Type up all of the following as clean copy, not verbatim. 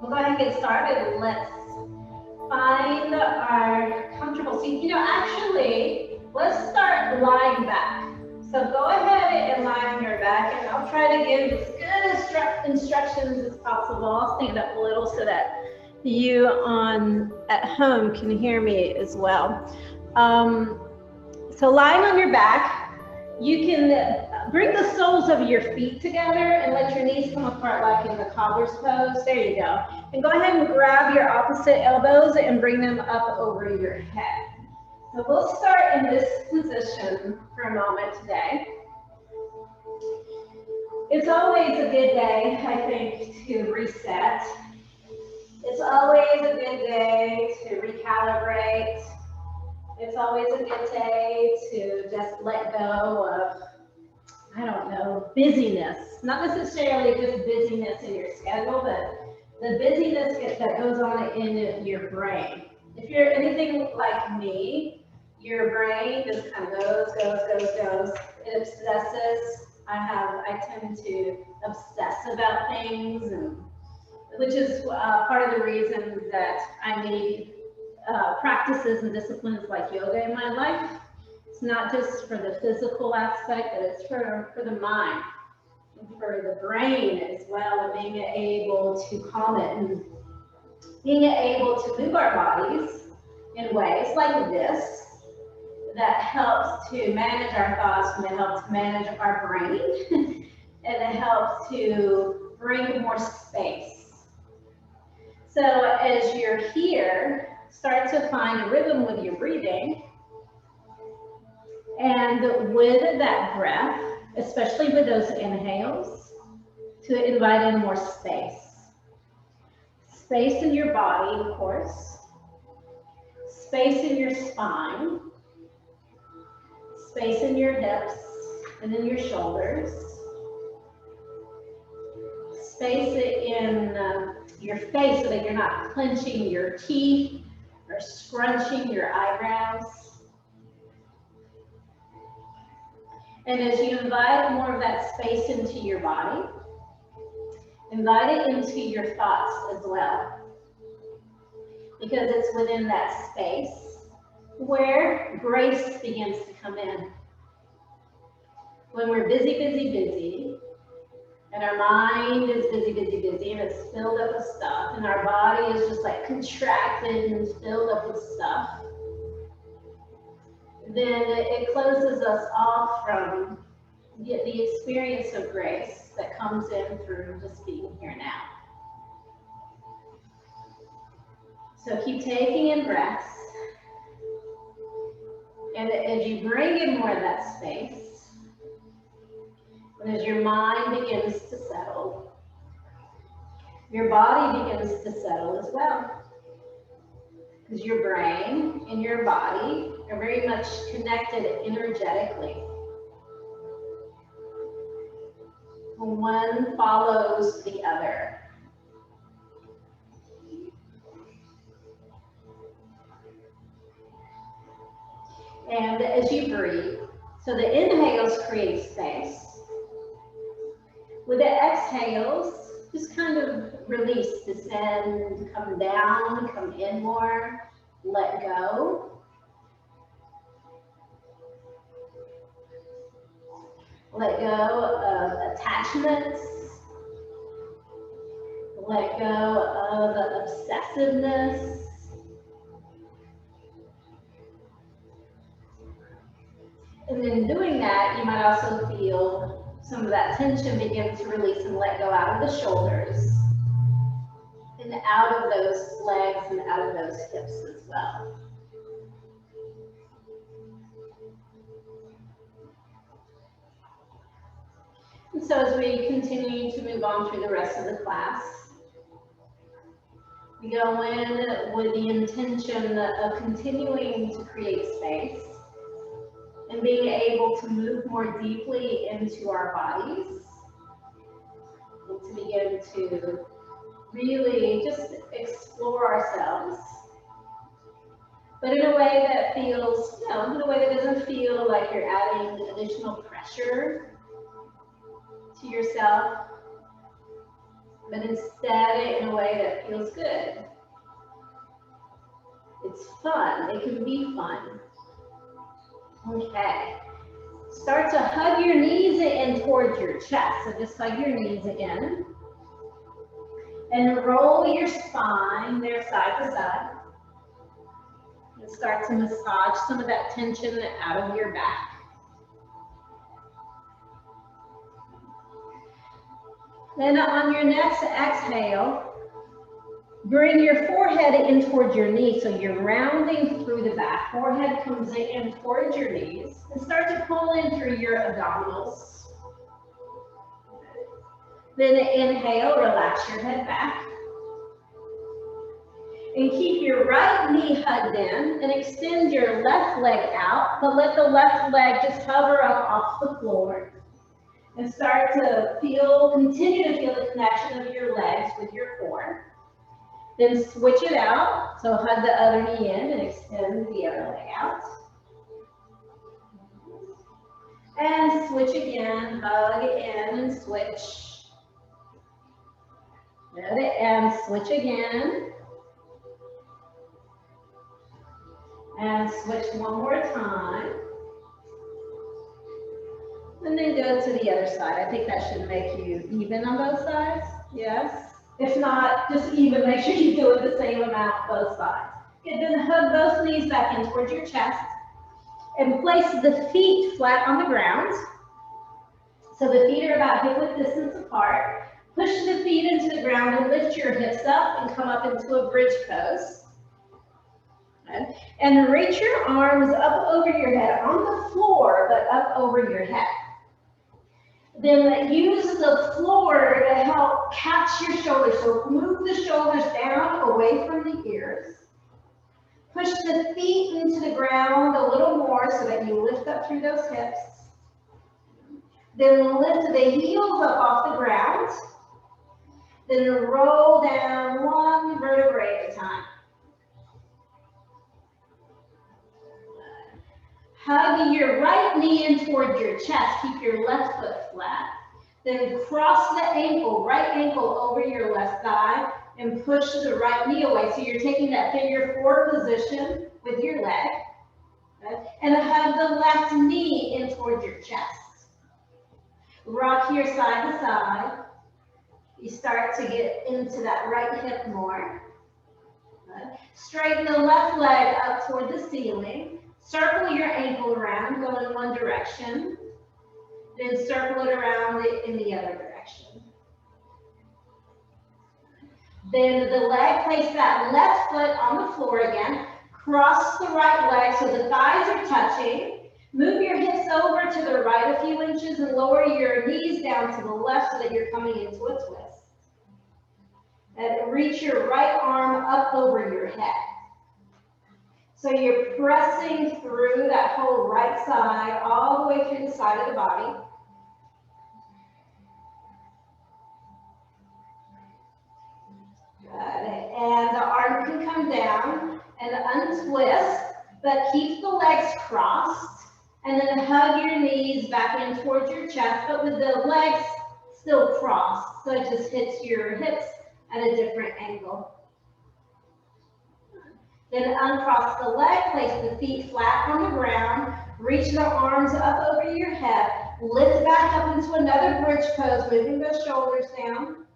We'll go ahead and get started. Let's find our comfortable seat. You know, actually, let's start lying back. So go ahead and lie on your back, and I'll try to give as good instructions as possible. I'll stand up a little so that you at home can hear me as well. So lying on your back, you can bring the soles of your feet together and let your knees come apart like in the cobbler's pose. There you go. And go ahead and grab your opposite elbows and bring them up over your head. So we'll start in this position for a moment today. It's always a good day, I think, to reset. It's always a good day to recalibrate. It's always a good day to just let go of, I don't know, busyness. Not necessarily just busyness in your schedule, but the busyness that goes on in your brain. If you're anything like me, your brain just kind of goes. It obsesses. I tend to obsess about things, and which is part of the reason that I need practices and disciplines like yoga in my life. It's not just for the physical aspect, but it's for the mind and for the brain as well, and being able to calm it and being able to move our bodies in ways like this that helps to manage our thoughts, and it helps manage our brain and it helps to bring more space. So as you're here, start to find a rhythm with your breathing, and with that breath, especially with those inhales, to invite in more space. Space in your body, of course, space in your spine, space in your hips and in your shoulders, space in your face so that you're not clenching your teeth or scrunching your eyebrows. And as you invite more of that space into your body, invite it into your thoughts as well, because it's within that space where grace begins to come in. When we're busy, and our mind is busy, and it's filled up with stuff, and our body is just like contracted and filled up with stuff, then it closes us off from the experience of grace that comes in through just being here now. So keep taking in breaths, and as you bring in more of that space, and as your mind begins to settle, your body begins to settle as well. Because your brain and your body are very much connected energetically. One follows the other. And as you breathe, so the inhales create space. With the exhales, just kind of release, descend, come down, come in more, let go. Let go of attachments. Let go of obsessiveness. And in doing that, you might also feel some of that tension begin to release and let go out of the shoulders and out of those legs and out of those hips as well. And so as we continue to move on through the rest of the class, we go in with the intention of continuing to create space and being able to move more deeply into our bodies and to begin to really just explore ourselves, but in a way that feels, in a way that doesn't feel like you're adding additional pressure to yourself, but instead in a way that feels good. It's fun. It can be fun. Okay. Start to hug your knees in towards your chest. So just hug your knees again. And roll your spine there side to side. And start to massage some of that tension out of your back. Then on your next exhale, bring your forehead in towards your knees, so you're rounding through the back. Forehead comes in towards your knees, and start to pull in through your abdominals. Then inhale, relax your head back. And keep your right knee hugged in, and extend your left leg out, but let the left leg just hover up off the floor. And start to continue to feel the connection of your legs with your core. Then switch it out. So hug the other knee in and extend the other leg out. And switch again, hug in and switch. Good, and switch again. And switch one more time. And then go to the other side. I think that should make you even on both sides. Yes. If not, just even. Make sure you do it the same amount both sides. Good. Then hug both knees back in towards your chest. And place the feet flat on the ground. So the feet are about hip-width distance apart. Push the feet into the ground and lift your hips up and come up into a bridge pose. Good. And reach your arms up over your head on the floor, but up over your head. Then use the floor to help catch your shoulders. So move the shoulders down away from the ears. Push the feet into the ground a little more so that you lift up through those hips. Then lift the heels up off the ground. Then roll down one vertebrae at a time. Hug your right knee in towards your chest. Keep your left foot flat. Then cross the ankle, right ankle over your left thigh and push the right knee away. So you're taking that figure four position with your leg. Okay? And hug the left knee in towards your chest. Rock here side to side. You start to get into that right hip more. Okay? Straighten the left leg up toward the ceiling. Circle your ankle around, go in one direction, then circle it around in the other direction. Then the leg, place that left foot on the floor again, cross the right leg so the thighs are touching, move your hips over to the right a few inches and lower your knees down to the left so that you're coming into a twist. And reach your right arm up over your head. So you're pressing through that whole right side, all the way through the side of the body. Good. And the arm can come down and untwist, but keep the legs crossed. And then hug your knees back in towards your chest, but with the legs still crossed. So it just hits your hips at a different angle. Then uncross the leg, place the feet flat on the ground, reach the arms up over your head, lift back up into another bridge pose, moving those shoulders down.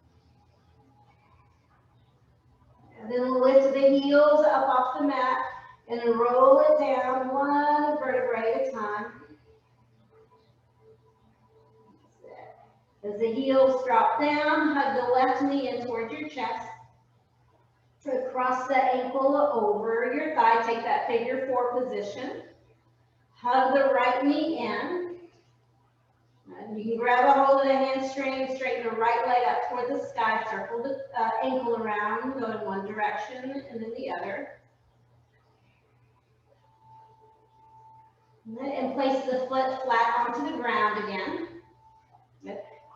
And then lift the heels up off the mat and roll it down one vertebrae at a time. As the heels drop down, hug the left knee in towards your chest. So cross the ankle over your thigh, take that figure four position. Hug the right knee in. And you can grab a hold of the hamstring, straighten the right leg up toward the sky, circle the ankle around, go in one direction and then the other. And place the foot flat onto the ground again.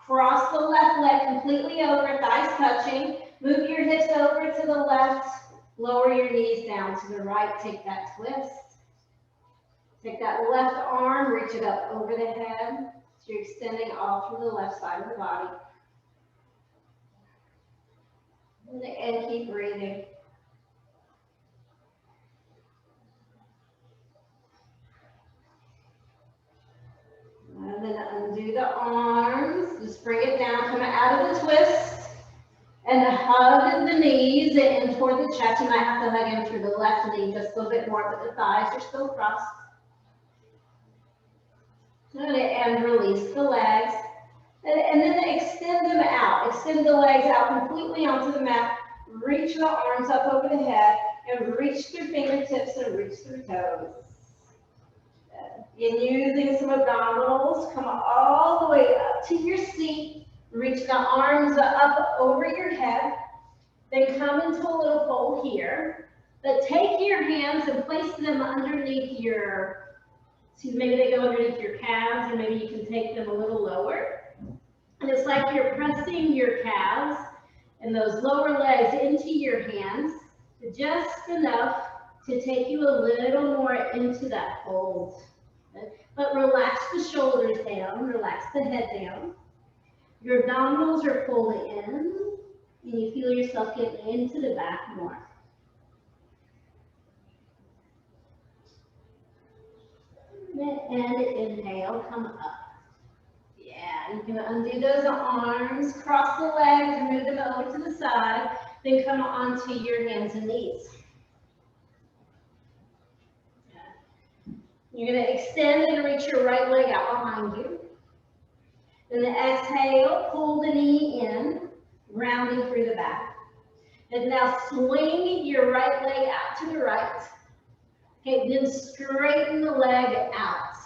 Cross the left leg completely over, thighs touching. Move your hips over to the left, lower your knees down to the right, take that twist. Take that left arm, reach it up over the head, so you're extending all through the left side of the body. And keep breathing. And then undo the arms. Just bring it down. Come out of the twist. And hug the knees in toward the chest. You might have to hug in through the left knee just a little bit more, but the thighs are still crossed. And release the legs. And then extend them out. Extend the legs out completely onto the mat. Reach the arms up over the head and reach through fingertips and reach through toes. And using some abdominals, come all the way up to your seat. Reach the arms up over your head. Then come into a little fold here. But take your hands and place them underneath your, maybe they go underneath your calves, or maybe you can take them a little lower. And it's like you're pressing your calves and those lower legs into your hands, just enough to take you a little more into that fold. But relax the shoulders down, relax the head down. Your abdominals are pulled in, and you feel yourself getting into the back more. And inhale, come up. Yeah, you can undo those arms, cross the legs, move them over to the side, then come onto your hands and knees. You're going to extend and reach your right leg out behind you. Then exhale, pull the knee in, rounding through the back. And now swing your right leg out to the right. Okay, then straighten the leg out.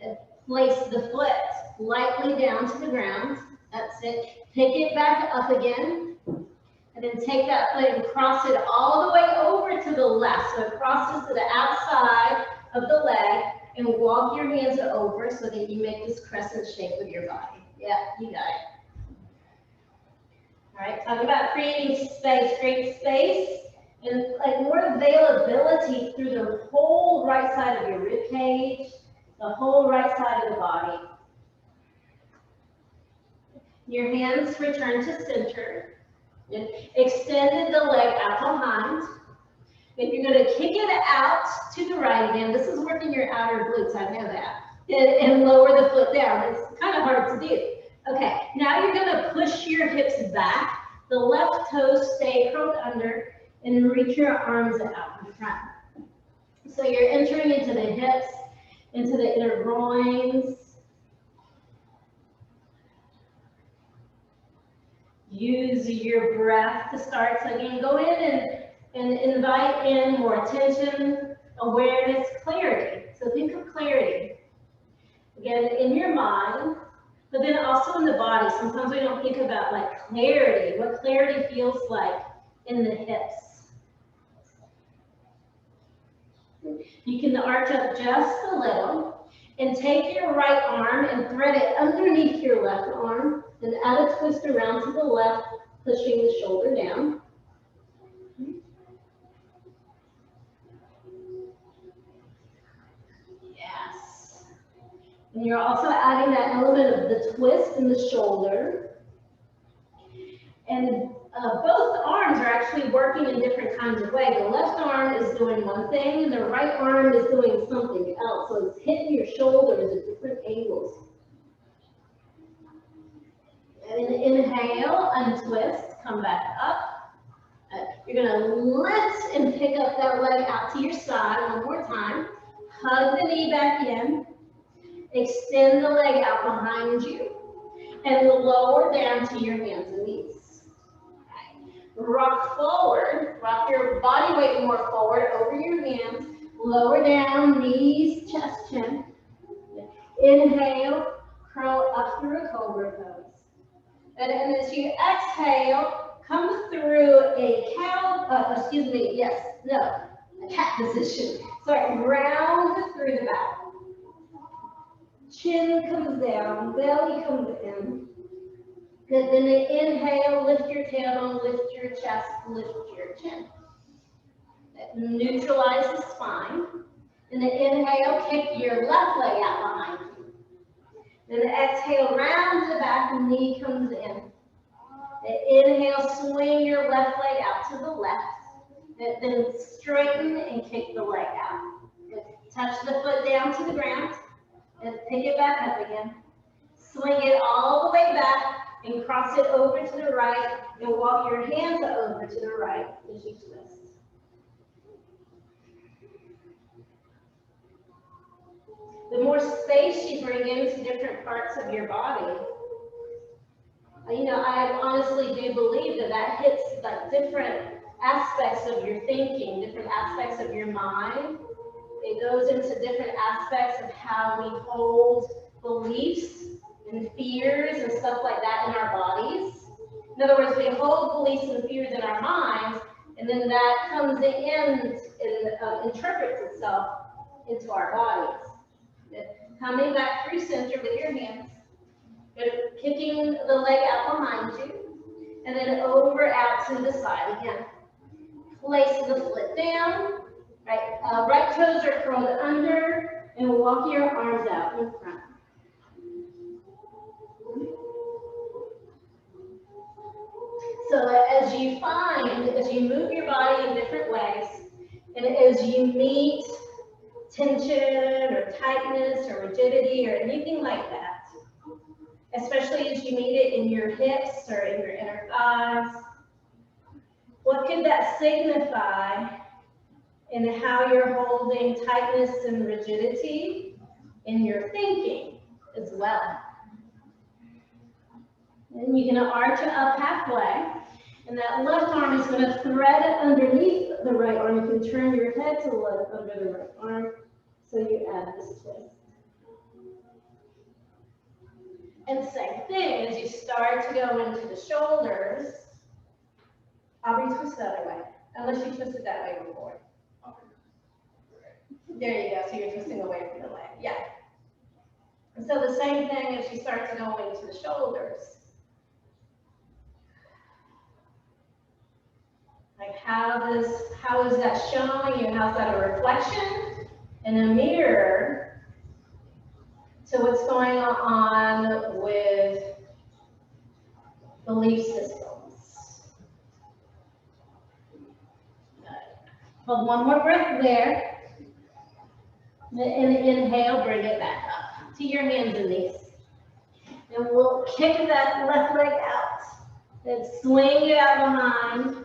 And place the foot lightly down to the ground. That's it. Pick it back up again. And then take that foot and cross it all the way over to the left. So it crosses to the outside of the leg, and walk your hands over so that you make this crescent shape with your body. Yeah, you got it. All right, talk about creating space, create space and like more availability through the whole right side of your rib cage, the whole right side of the body. Your hands return to center. And extended the leg out behind. If you're going to kick it out to the right again, this is working your outer glutes, I know that. And lower the foot down. It's kind of hard to do. Okay, now you're going to push your hips back. The left toes stay curled under and reach your arms out in front. So you're entering into the hips, into the inner groins. Use your breath to start. So again, go in and invite in more attention, awareness, clarity. So think of clarity. Again, in your mind, but then also in the body. Sometimes we don't think about like clarity, what clarity feels like in the hips. You can arch up just a little and take your right arm and thread it underneath your left arm and add a twist around to the left, pushing the shoulder down. Yes. And you're also adding that element of the twist in the shoulder. And both arms are actually working in different kinds of ways. The left arm is doing one thing, and the right arm is doing something else. So it's hitting your shoulders at different angles. And inhale, untwist, come back up. You're going to lift and pick up that leg out to your side one more time. Hug the knee back in. Extend the leg out behind you. And lower down to your hands and knees. Rock forward, rock your body weight more forward over your hands, lower down, knees, chest, chin. Inhale, curl up through a cobra pose. And as you exhale, come through a cat position. Sorry, round through the back. Chin comes down, belly comes in. Good, then inhale, lift your tailbone, lift your chest, lift your chin. Neutralize the spine. And then inhale, kick your left leg out behind you. Then exhale, round to the back, knee comes in. Inhale, swing your left leg out to the left. Then straighten and kick the leg out. Touch the foot down to the ground and pick it back up again. Swing it all the way back and cross it over to the right and walk your hands over to the right as you twist. The more space you bring into different parts of your body, I honestly do believe that hits like different aspects of your thinking, different aspects of your mind. It goes into different aspects of how we hold beliefs and fears and stuff like that in our bodies. In other words, we hold beliefs and fears in our minds, and then that comes in and interprets itself into our bodies. Coming back through center with your hands, kicking the leg out behind you, and then over out to the side again. Place the foot down, right toes are curled under, and walk your arms out in front. So as you move your body in different ways, and as you meet tension or tightness or rigidity or anything like that, especially as you meet it in your hips or in your inner thighs, what could that signify in how you're holding tightness and rigidity in your thinking as well? And you're going to arch up halfway, and that left arm is going to thread underneath the right arm. You can turn your head to look under the right arm, so you add this twist. And same thing, as you start to go into the shoulders, I'll retwist the other way, unless you twisted that way before. There you go, so you're twisting away from the leg, yeah. And so the same thing as you start to go into the shoulders. Like how is that showing you? How's that a reflection and a mirror to what's going on with belief systems? Hold one more breath there. And inhale, bring it back up to your hands and knees. And we'll kick that left leg out. Then swing it out behind.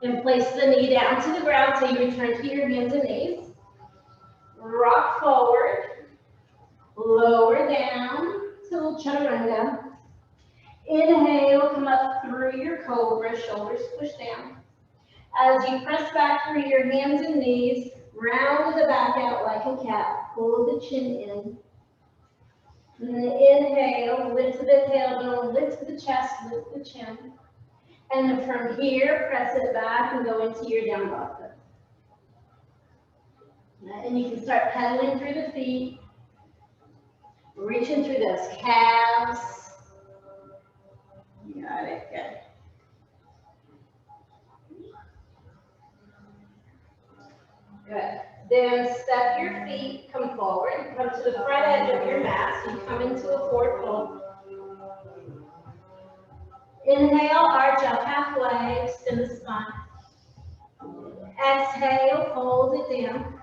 And place the knee down to the ground so you return to your hands and knees. Rock forward. Lower down to chaturanga. Inhale, come up through your cobra, shoulders push down. As you press back through your hands and knees, round the back out like a cat. Pull the chin in. And then inhale, lift the tailbone, lift the chest, lift the chin. And from here, press it back and go into your down dog. And you can start pedaling through the feet, reaching through those calves. You got it, good. Good. Then step your feet, come forward, come to the front edge of your mat. So you come into a forward fold. Inhale, arch up halfway, extend the spine. Exhale, fold it down.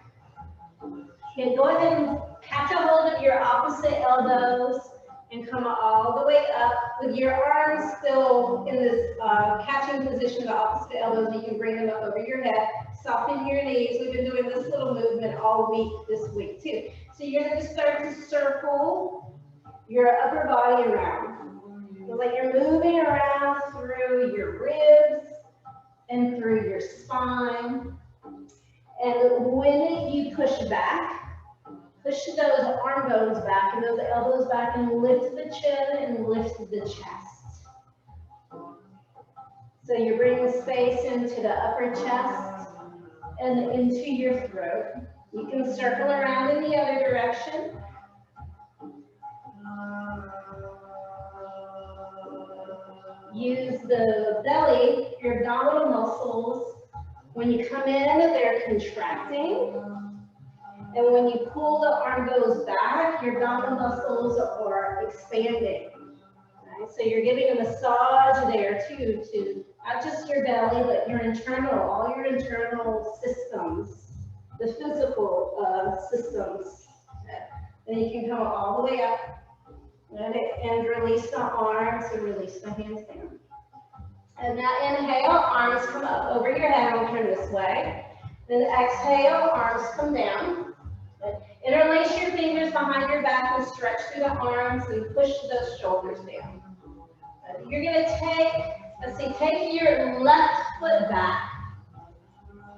Okay, go ahead and catch a hold of your opposite elbows and come all the way up with your arms still in this catching position, the opposite elbows. You can bring them up over your head. Soften your knees. We've been doing this little movement all week this week too. So you're going to start to circle your upper body around. So like you're moving around through your ribs and through your spine. And when you push back, push those arm bones back and those elbows back and lift the chin and lift the chest. So you're bringing space into the upper chest and into your throat. You can circle around in the other direction. Use the belly, your abdominal muscles. When you come in, they're contracting. And when you pull the arm goes back, your abdominal muscles are expanding. Okay, so you're giving a massage there too, to not just your belly, but your internal, all your internal systems, the physical systems. Okay. Then you can come all the way up and release the arms and release the hands down. And now inhale, arms come up over your head. I'll turn this way. Then exhale, arms come down. Interlace your fingers behind your back and stretch through the arms and push those shoulders down. You're going to take your left foot back,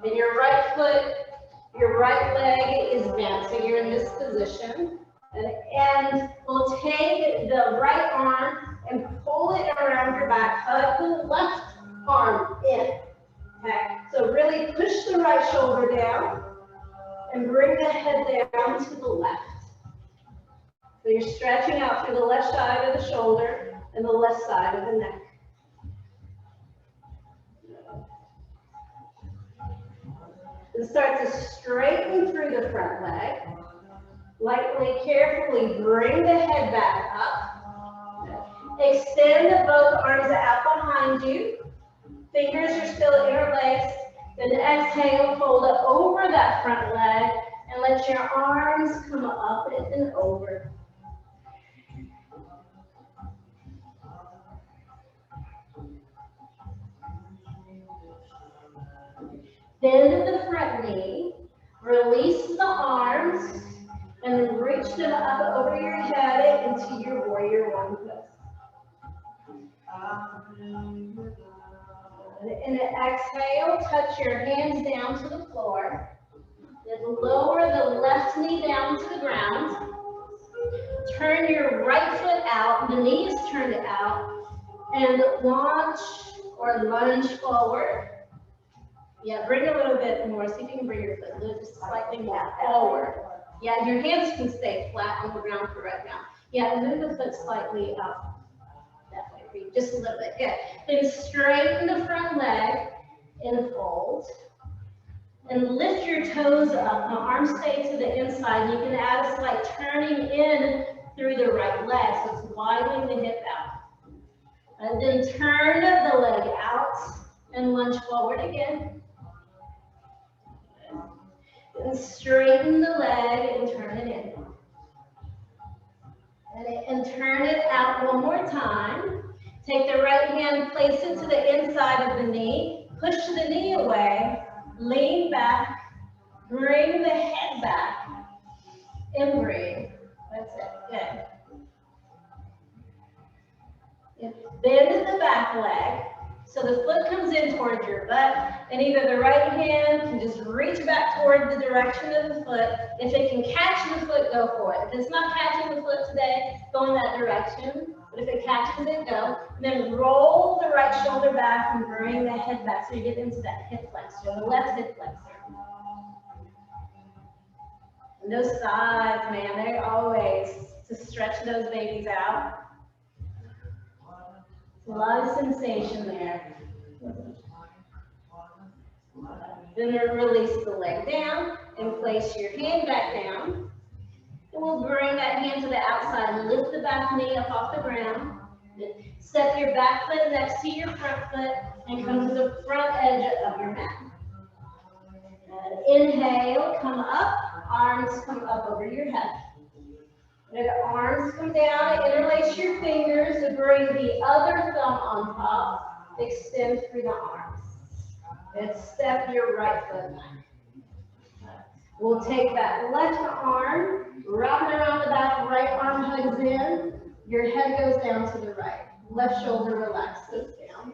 and your right leg is bent, so you're in this position. And we'll take the right arm and pull it around your back, hug the left arm in. Okay, so really push the right shoulder down and bring the head down to the left. So you're stretching out through the left side of the shoulder and the left side of the neck. And start to straighten through the front leg. Lightly, carefully bring the head back up. Extend both arms out behind you. Fingers are still interlaced. Then exhale, fold it over that front leg and let your arms come up and over. Bend the front knee, release the arms, and then reach them up over your head into your warrior one pose. And exhale, touch your hands down to the floor. Then lower the left knee down to the ground. Turn your right foot out, the knee is turned out, and launch or lunge forward. Yeah, bring a little bit more. See if you can bring your foot just slightly more forward. Yeah, your hands can stay flat on the ground for right now. Yeah, move the foot slightly up. That way for you, just a little bit. Good. Then straighten the front leg and fold. And lift your toes up. The arms stay to the inside. You can add a slight turning in through the right leg, so it's widening the hip out. And then turn the leg out and lunge forward again. And straighten the leg and turn it in. And turn it out one more time. Take the right hand, place it to the inside of the knee. Push the knee away. Lean back. Bring the head back. And breathe. That's it. Good. Bend the back leg. So the foot comes in towards your butt, and either the right hand can just reach back toward the direction of the foot. If it can catch the foot, go for it. If it's not catching the foot today, go in that direction. But if it catches it, go. And then roll the right shoulder back and bring the head back so you get into that hip flexor, the left hip flexor. And those sides, man, they're always to stretch those babies out. A lot of sensation there. Then release the leg down and place your hand back down. And we'll bring that hand to the outside. Lift the back knee up off the ground. Step your back foot next to your front foot and come to the front edge of your mat. Inhale, come up. Arms come up over your head. And arms come down, interlace your fingers and bring the other thumb on top. Extend through the arms. And step your right foot back. We'll take that left arm, wrap it around the back, right arm hugs in. Your head goes down to the right. Left shoulder relaxed, goes down.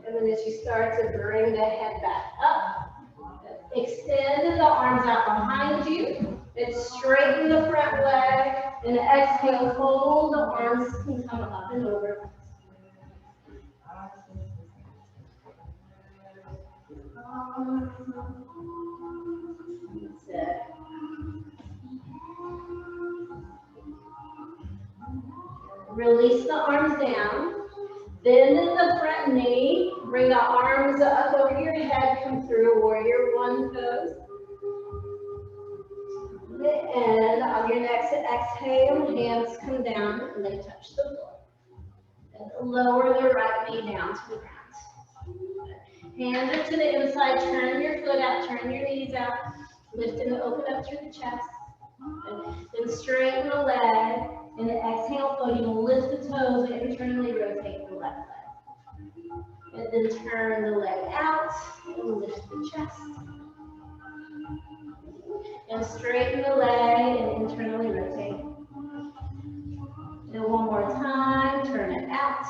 And then as you start to bring the head back up, extend the arms out behind you, and straighten the front leg, and exhale, fold the arms can come up and over. That's it. Release the arms down. Bend in the front knee. Bring the arms up over your head. Come through warrior one pose. And on your next exhale, hands come down and they touch the floor. And lower the right knee down to the ground. Hands are to the inside. Turn your foot out. Turn your knees out. Lift and open up through the chest. Then straighten the leg. And exhale, float. You lift the toes and internally rotate the left leg. And then turn the leg out and lift the chest. And straighten the leg and internally rotate. And one more time, turn it out.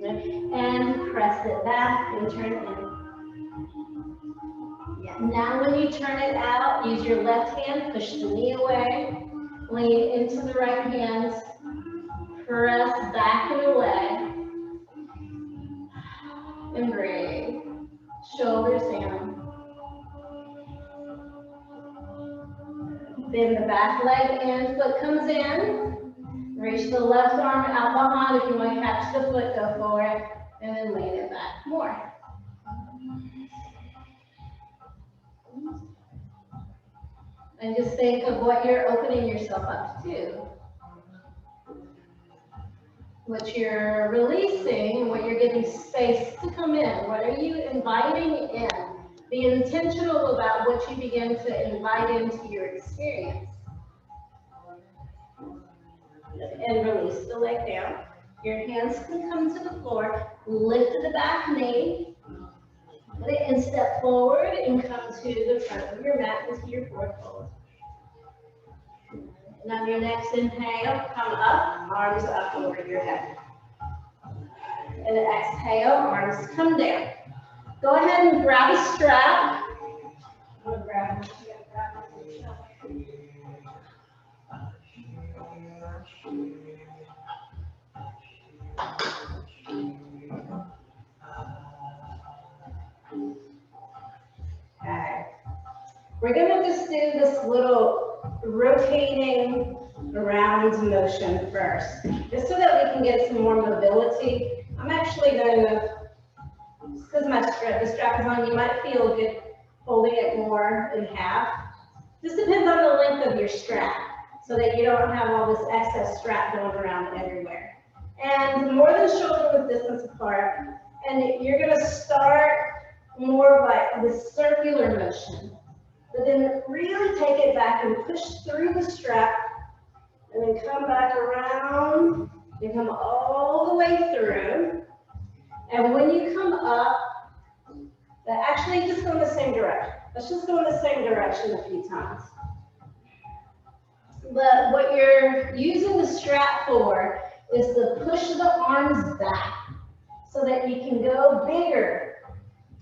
And press it back and turn it in. Yeah. Now when you turn it out, use your left hand, push the knee away, lean into the right hand, press back and away, and breathe. Shoulders down. Bend the back leg in, foot comes in. Reach the left arm out behind. If you want to catch the foot, go for it. And then lean it back more. And just think of what you're opening yourself up to. What you're releasing, what you're giving space to come in. What are you inviting in? Be intentional about what you begin to invite into your experience. And release the leg down. Your hands can come to the floor. Lift the back knee. And step forward and come to the front of your mat into your fourth fold. And on your next inhale, come up, arms up over your head. And exhale, arms come down. Go ahead and grab a strap. I'm gonna grab it. Okay. We're gonna just do this little rotating around motion first, just so that we can get some more mobility. I'm actually going to, because the strap is on, you might feel good holding it more in half. Just depends on the length of your strap, so that you don't have all this excess strap going around everywhere. And more than shoulder width distance apart, and you're going to start more like this circular motion, but then really take it back and push through the strap, and then come back around and come all the way through. And when you come up, actually just go in the same direction. Let's just go in the same direction a few times. But what you're using the strap for is to push the arms back so that you can go bigger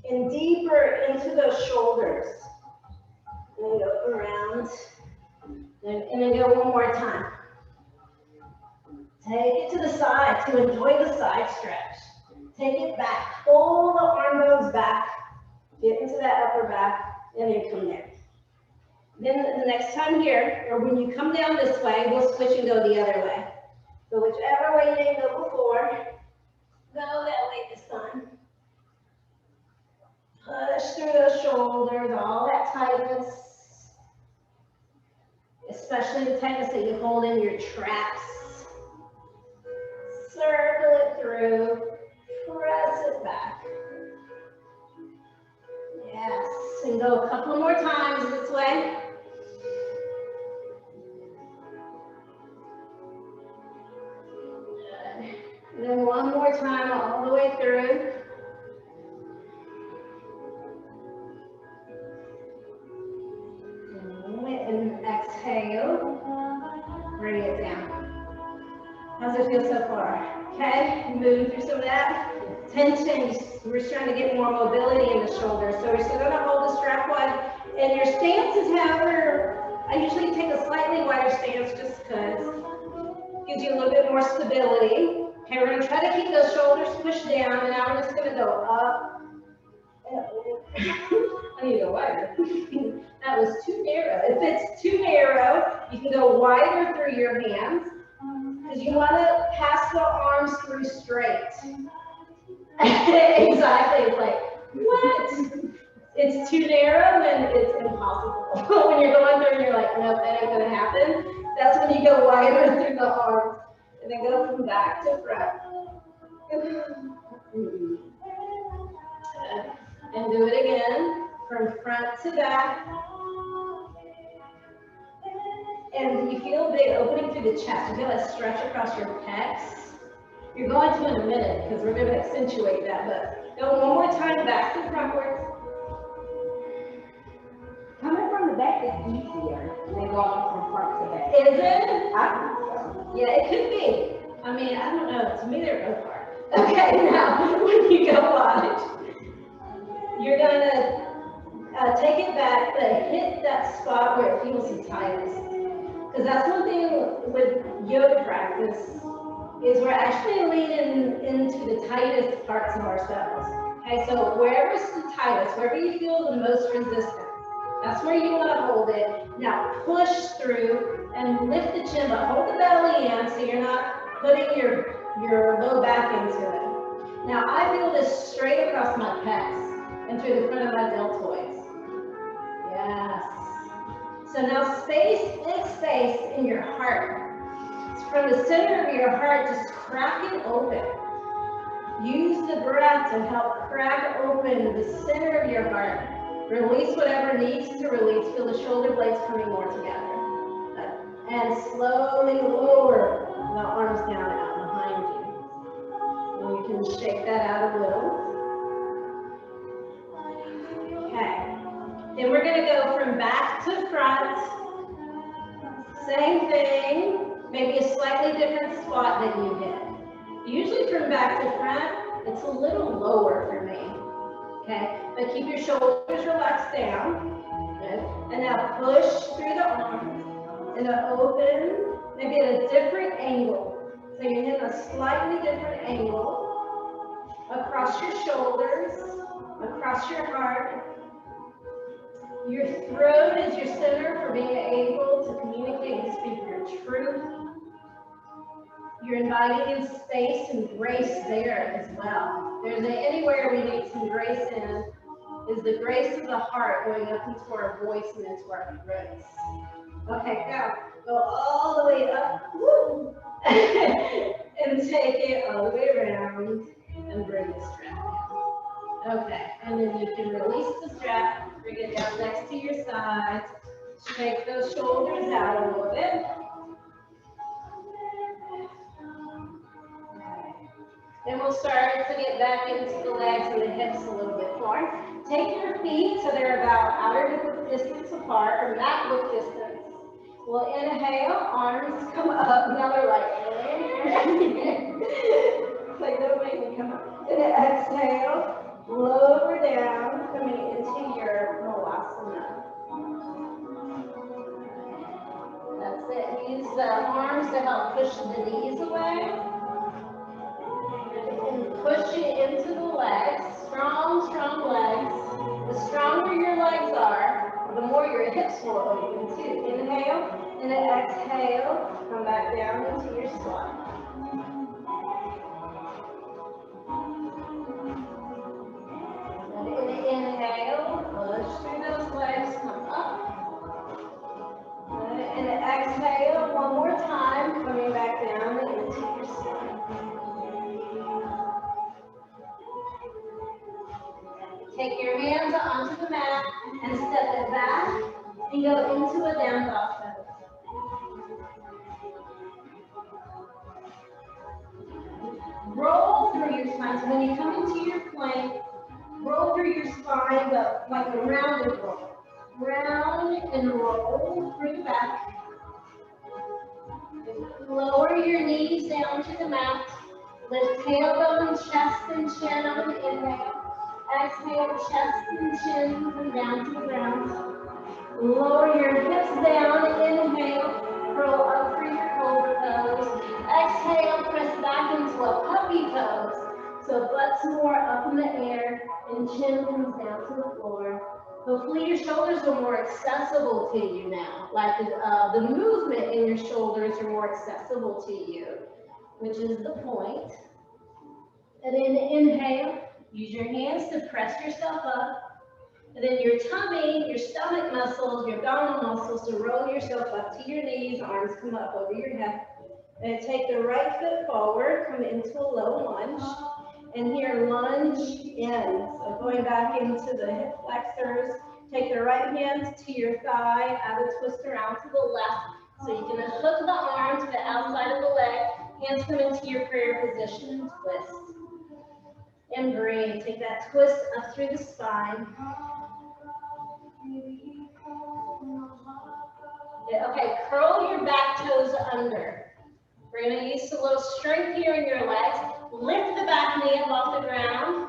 and deeper into those shoulders. And then go around, and then go one more time. Take it to the side to enjoy the side stretch. Take it back, pull the arm bones back, get into that upper back, and then come down. Then the next time here, or when you come down this way, we'll switch and go the other way. So whichever way you didn't go before, go that way this time. Push through those shoulders, all that tightness, especially the tightness that you hold in your traps. Circle it through, press it back. Yes, and go a couple more times this way. Good. And then one more time all the way through. And exhale, bring it down. How's it feel so far? Okay, moving through some of that tension. We're trying to get more mobility in the shoulders. So we're still going to hold the strap wide. And your stance is however, I usually take a slightly wider stance just because it gives you a little bit more stability. Okay, we're going to try to keep those shoulders pushed down. And now we're just going to go up and up. I need to go wider. That was too narrow. If it's too narrow, you can go wider through your hands. because you want to pass the arms through straight. Exactly. It's like, what? It's too narrow, then it's impossible. When you're going through and you're like, nope, that ain't going to happen. That's when you go wider through the arms. And then go from back to front. And do it again, from front to back. And you feel a big opening through the chest. You feel that stretch across your pecs. You're going to in a minute because we're going to accentuate that. But go one more time back to frontwards. Coming from the back is easier than going from front to back. Is it? I think so. Yeah, it could be. I mean, I don't know. To me, they're both hard. Okay, now when you go wide, you're going to take it back, but hit that spot where it feels the tightest. Because that's one thing with yoga practice, is we're actually leaning into the tightest parts of ourselves. Okay, so wherever's the tightest, wherever you feel the most resistance, that's where you want to hold it. Now push through and lift the chin, but hold the belly in so you're not putting your low back into it. Now I feel this straight across my pecs and through the front of my deltoids. Yes. So now big space in your heart. From the center of your heart, just crack it open. Use the breath to help crack open the center of your heart. Release whatever needs to release. Feel the shoulder blades coming more together. And slowly lower the arms down out behind you. And you can shake that out a little. Okay. Then we're going to go from back to front. Same thing. Maybe a slightly different spot than you did. Usually from back to front, it's a little lower for me. Okay, but keep your shoulders relaxed down. Good. And now push through the arms and open, maybe at a different angle. So you're hitting a slightly different angle across your shoulders, across your heart. Your throat is your center for being able to communicate and speak your truth. You're inviting in space and grace there as well. There's anywhere we need some grace in is the grace of the heart going up into our voice and into our throats. Okay, now go all the way up. Woo. And take it all the way around and bring the strap down. Okay, and then you can release the strap, bring it down next to your sides, shake those shoulders out a little bit. Then we'll start to get back into the legs and the hips a little bit more. Take your feet so they're about outer hip distance apart, or mat width distance. We'll inhale, arms come up. Now they're like, it's like, don't make me come up. And then exhale, lower down, coming into your Malasana. That's it. Use the arms to help push the knees away. And push it into the legs. Strong, strong legs. The stronger your legs are, the more your hips will open too. Inhale, and then exhale. Come back down into your squat. And inhale, push through those legs, come up. And exhale one more time, coming back down into your squat. Take your hands onto the mat and step it back and go into a down dog pose. Roll through your spine. So when you come into your plank, roll through your spine, but like a rounded roll. Round and roll through the back. Lower your knees down to the mat. Lift tailbone, chest, and chin on the inhale. Exhale, chest and chin, come down to the ground. Lower your hips down, inhale, curl up for your cobra pose. Exhale, press back into a puppy pose. So butt's more up in the air and chin comes down to the floor. Hopefully your shoulders are more accessible to you now. Like the movement in your shoulders are more accessible to you, which is the point. And then inhale, use your hands to press yourself up. And then your tummy, your stomach muscles, your abdominal muscles to roll yourself up to your knees, arms come up over your head. And take the right foot forward, come into a low lunge. And here, lunge in. So going back into the hip flexors. Take the right hand to your thigh, add a twist around to the left. So you can hook the arm to the outside of the leg. Hands come into your prayer position and twist. And breathe. Take that twist up through the spine. Okay, curl your back toes under. We're going to use a little strength here in your legs. Lift the back knee up off the ground.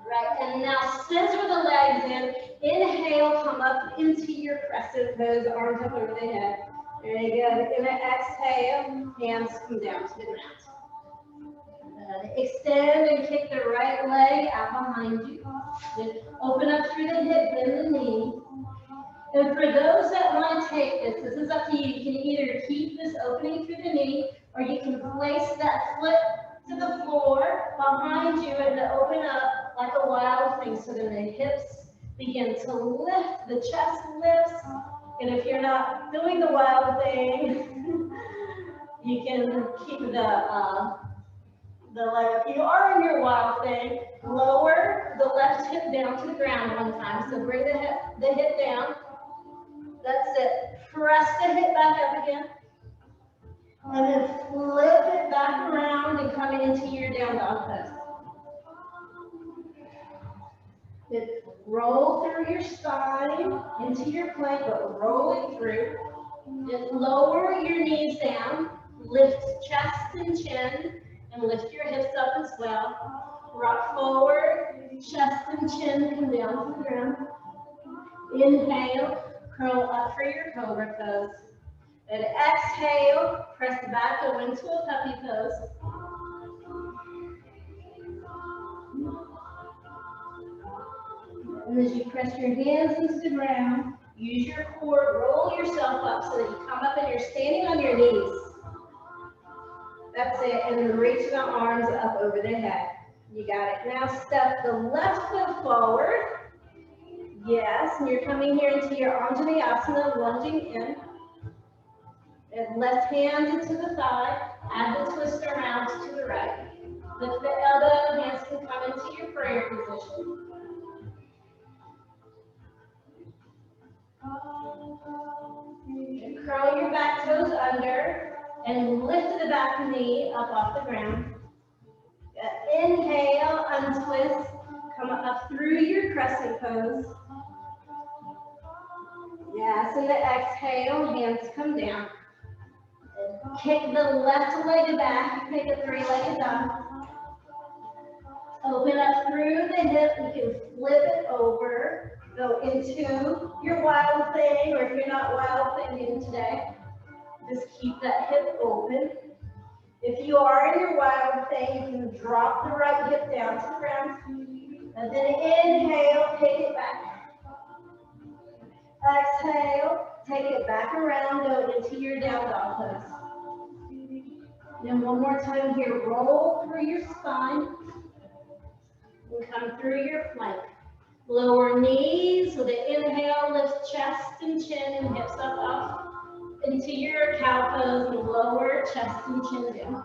Right, and now scissor the legs in. Inhale, come up into your crescent pose, arms up over the head. There you go. And exhale, hands come down to the ground. Extend and kick the right leg out behind you. Then open up through the hip, bend the knee. And for those that want to take this is up to you. You can either keep this opening through the knee, or you can place that foot to the floor behind you and open up like a wild thing. So then the hips begin to lift, the chest lifts. And if you're not doing the wild thing, you can keep the leg. If you are in your wild thing, lower the left hip down to the ground one time. So bring the hip down. That's it. Press the hip back up again. And then flip it back around and come into your down dog pose. Then roll through your spine into your plank, but roll it through. Then lower your knees down. Lift chest and chin, and lift your hips up as well. Rock forward, chest and chin come down to the ground. Inhale, curl up for your cobra pose. And exhale, press back, go into a puppy pose. And as you press your hands into the ground, use your core, roll yourself up so that you come up and you're standing on your knees. That's it, and then reach the arms up over the head. You got it. Now step the left foot forward. Yes, and you're coming here into your Anjaneyasana, lunging in. And left hand into the thigh, add the twist around to the right. Lift the elbow, hands can come into your prayer position. And curl your back toes under and lift the back knee up off the ground. Inhale, untwist, come up through your crescent pose. Yes, and the exhale, hands come down. Kick the left leg back, take a three-legged dog. Open up through the hip, you can flip it over, go into your wild thing, or if you're not wild thinking today, just keep that hip open. If you are in your wild thing, you can drop the right hip down to the ground, and then inhale, take it back. Exhale, take it back around, go into your down dog pose. Then one more time here, roll through your spine and come through your plank. Lower knees with an inhale, lift chest and chin and hips up off into your cow pose and lower chest and chin down.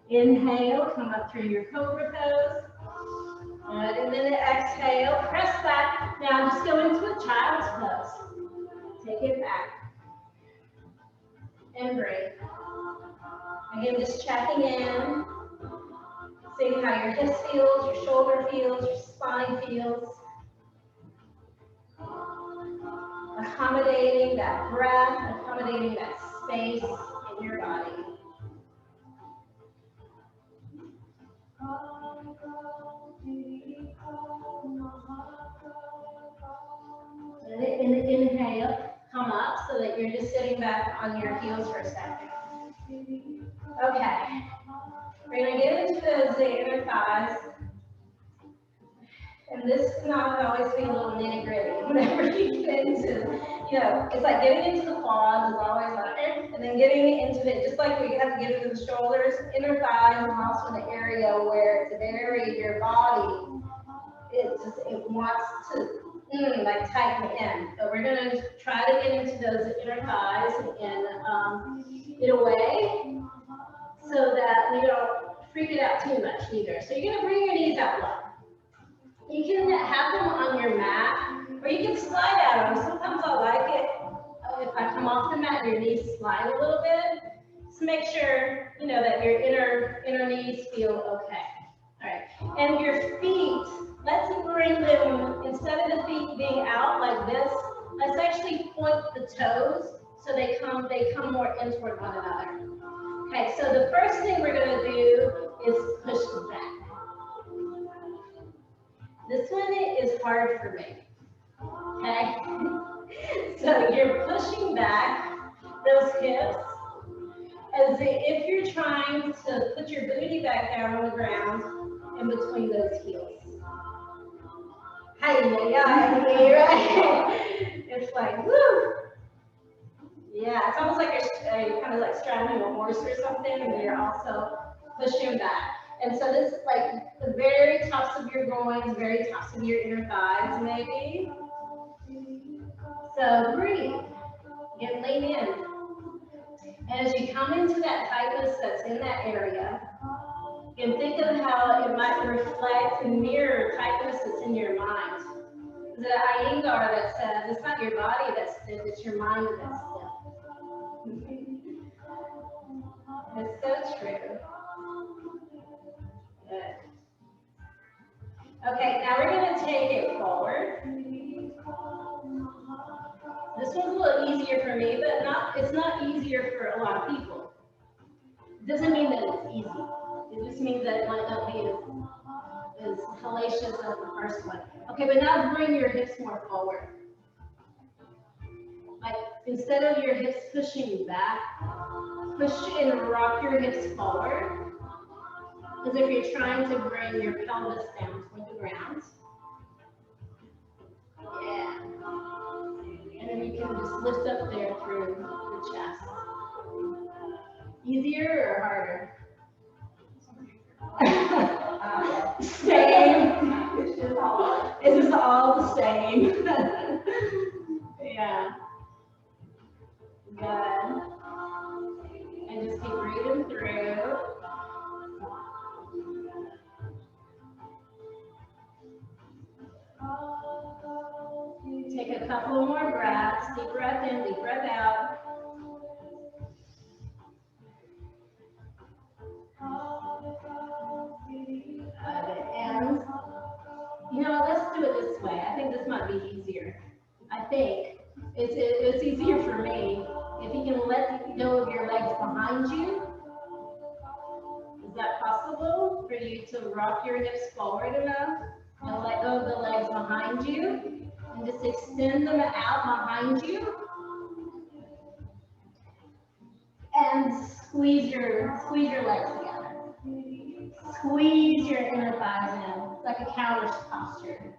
Inhale, come up through your cobra pose. And then exhale, press back. Now just go into a child's pose. Take it back. And breathe. Again, just checking in. Seeing how your hips feels, your shoulder feels, your spine feels. Accommodating that breath, accommodating that space in your body. And inhale, come up so that you're just sitting back on your heels for a second. Okay, we're going to get into those inner thighs. And this can always be a little nitty gritty. Whenever you get into, it's like getting into the quads is always like, and then getting into it, just like we have to get into the shoulders, inner thighs, and also the area where it's an area of your body, it wants to like tighten in. So we're gonna try to get into those inner thighs and get away so that we don't freak it out too much either. So you're gonna bring your knees out low. You can have them on your mat, or you can slide out them. Sometimes I like it if I come off the mat and your knees slide a little bit. Just make sure, that your inner knees feel okay. All right, and your feet, let's bring them, instead of the feet being out like this, let's actually point the toes so they come more in toward one another. Okay, so the first thing we're gonna do is push them back. This one is hard for me, okay? So you're pushing back those hips as if you're trying to put your booty back down on the ground in between those heels. Hi, right? It's like, woo! Yeah, it's almost like you're kind of like straddling a horse or something, and you're also pushing back. And so this is like the very tops of your groins, very tops of your inner thighs, maybe. So breathe. Again, lean in. And as you come into that tightness that's in that area, you can think of how it might reflect and mirror tightness that's in your mind. There's an Iyengar that says it's not your body that's stiff, it's your mind that's stiff. It's so true. Good. Okay, now we're going to take it forward. This one's a little easier for me, but it's not easier for a lot of people. It doesn't mean that it's easy. It just means that it might not be as hellacious as the first one. Okay, but now bring your hips more forward. Like instead of your hips pushing back, push and rock your hips forward. As if you're trying to bring your pelvis down toward the ground. Yeah. And then you can just lift up there through the chest. Easier or harder? Same. It's just all the same. Yeah. Good. And just keep breathing through. Take a couple more breaths. Deep breath in, deep breath out. And, let's do it this way. I think this might be easier. I think it's easier for me if you can let go of your legs behind you. Is that possible for you to rock your hips forward enough and let go of the legs behind you? And just extend them out behind you. And squeeze your legs together. Squeeze your inner thighs in, like a cow posture.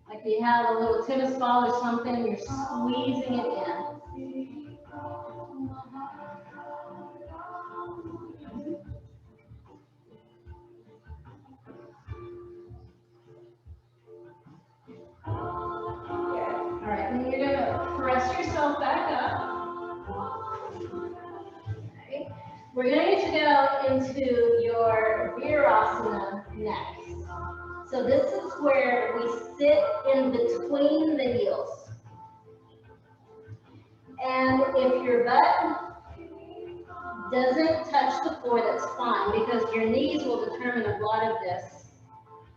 Like you have a little tennis ball or something, you're squeezing it in. All right, and you're gonna press yourself back up. Okay. We're going to go into your Virasana next. So this is where we sit in between the heels. And if your butt doesn't touch the floor, that's fine, because your knees will determine a lot of this.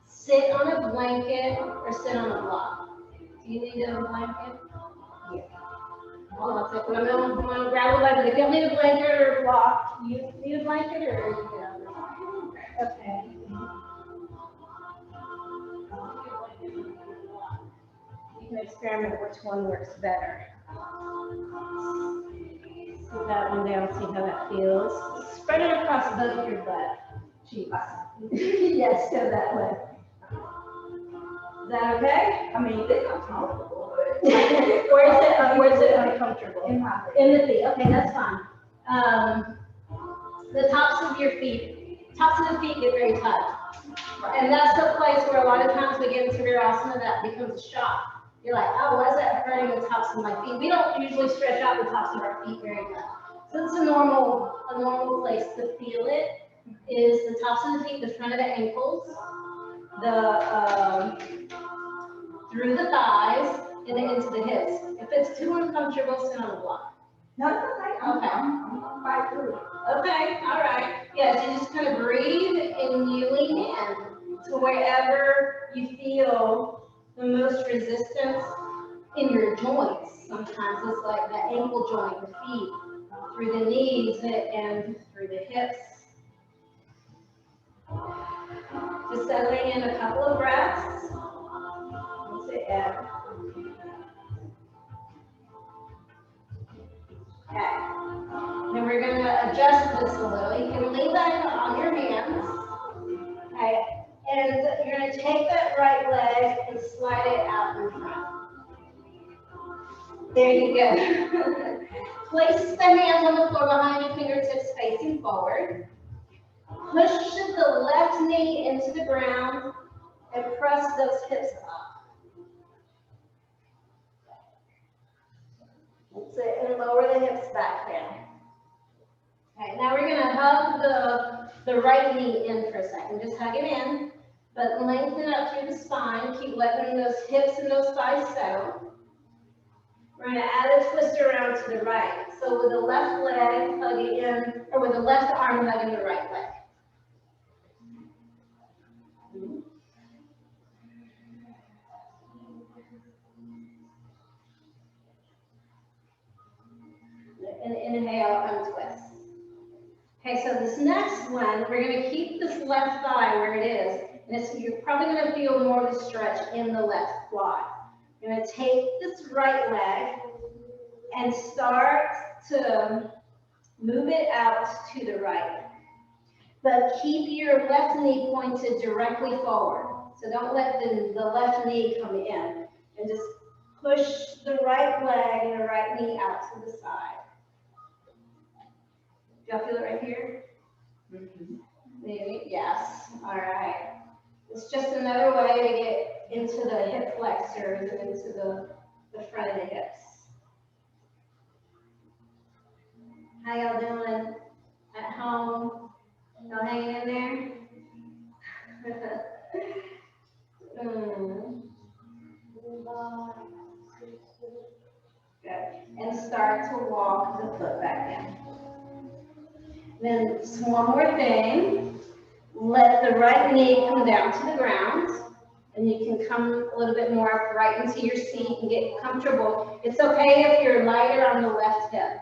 Sit on a blanket or sit on a block. Do you need a blanket? Yeah. Hold on a second. I'm going to grab a blanket. If you don't need a blanket or a block, you need a blanket or okay. You can experiment which one works better. Sit that one down, see how that feels. Spread it across both your butt cheeks. Yes, go that way. that okay? I mean, it's uncomfortable, but. Where's it uncomfortable? In my feet. In the feet, okay, that's fine. The tops of the feet get very tight. And that's the place where a lot of times we get into virasana, that becomes a shock. You're like, oh, why is that hurting the tops of my feet? We don't usually stretch out the tops of our feet very much. So it's a normal place to feel it is the tops of the feet, the front of the ankles, through the thighs, and then into the hips. If it's too uncomfortable, sit on the block. No, it's okay. I'm gonna fight through it. Okay, all right. Yeah, so you just kind of breathe and you lean in to wherever you feel the most resistance in your joints. Sometimes it's like the ankle joint, the feet, through the knees and through the hips. Just settling in a couple of breaths. Let's say F. Okay. Then we're going to adjust this a little. You can lean back on your hands. Okay. And you're going to take that right leg and slide it out in front. There you go. Place the hands on the floor behind your fingertips facing forward. Push the left knee into the ground and press those hips up. That's it, and lower the hips back down. Okay, now we're going to hug the right knee in for a second. Just hug it in, but lengthen up through the spine. Keep letting those hips and those thighs settle. We're going to add a twist around to the right. So with the left leg hugging in, or with the left arm hugging the right leg. And inhale, untwist. Okay, so this next one, we're going to keep this left thigh where it is. And you're probably going to feel more of a stretch in the left quad. You're going to take this right leg and start to move it out to the right. But keep your left knee pointed directly forward. So don't let the left knee come in. And just push the right leg and the right knee out to the side. Do y'all feel it right here? Mm-hmm. Maybe, yes. All right. It's just another way to get into the hip flexors and into the front of the hips. How y'all doing at home? Y'all hanging in there? Good. And start to walk the foot back in. Then just one more thing. Let the right knee come down to the ground. And you can come a little bit more upright into your seat and get comfortable. It's okay if you're lighter on the left hip.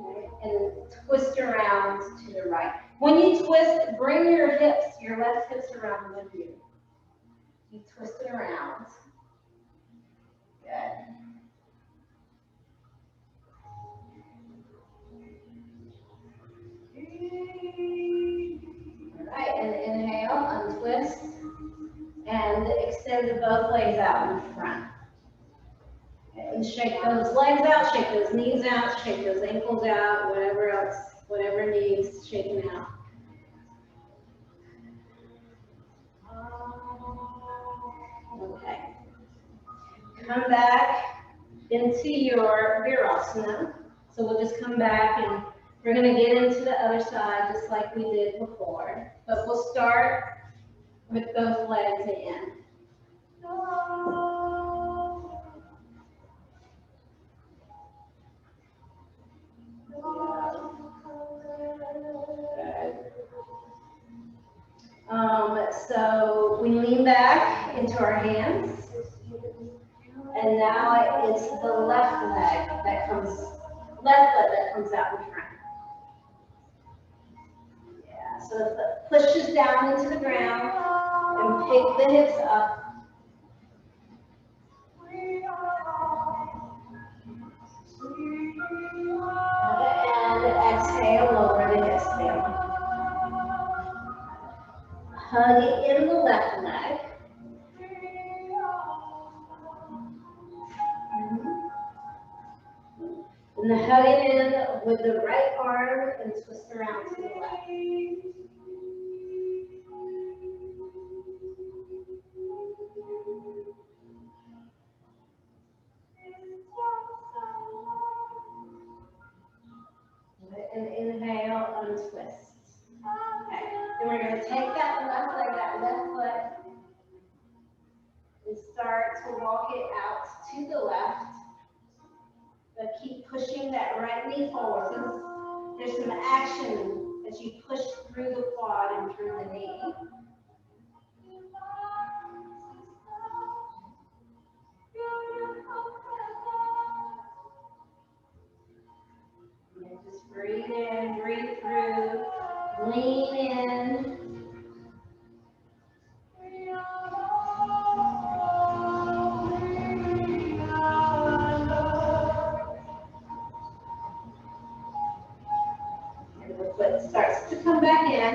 Okay? And twist around to the right. When you twist, bring your left hips around with you. You twist it around. Good. All right, and inhale, untwist, and extend both legs out in front. And shake those legs out, shake those knees out, shake those ankles out, whatever else, whatever needs shaking out. Okay. Come back into your virasana. So we'll just come back and we're going to get into the other side just like we did before. But we'll start with both legs in. So we lean back into our hands, and now it's the left leg that comes out in front. Yeah, so the foot pushes down into the ground and pick the hips up. And exhale, lower the hips down. Hug it in the left leg. And then hug it in with the right arm and twist around to the left. And inhale, untwist. Okay. Then we're going to take that left leg, that left foot, and start to walk it out to the left. But keep pushing that right knee forward. So there's some action as you push through the quad and through the knee. And just breathe in, breathe through, lean in. And the foot starts to come back in.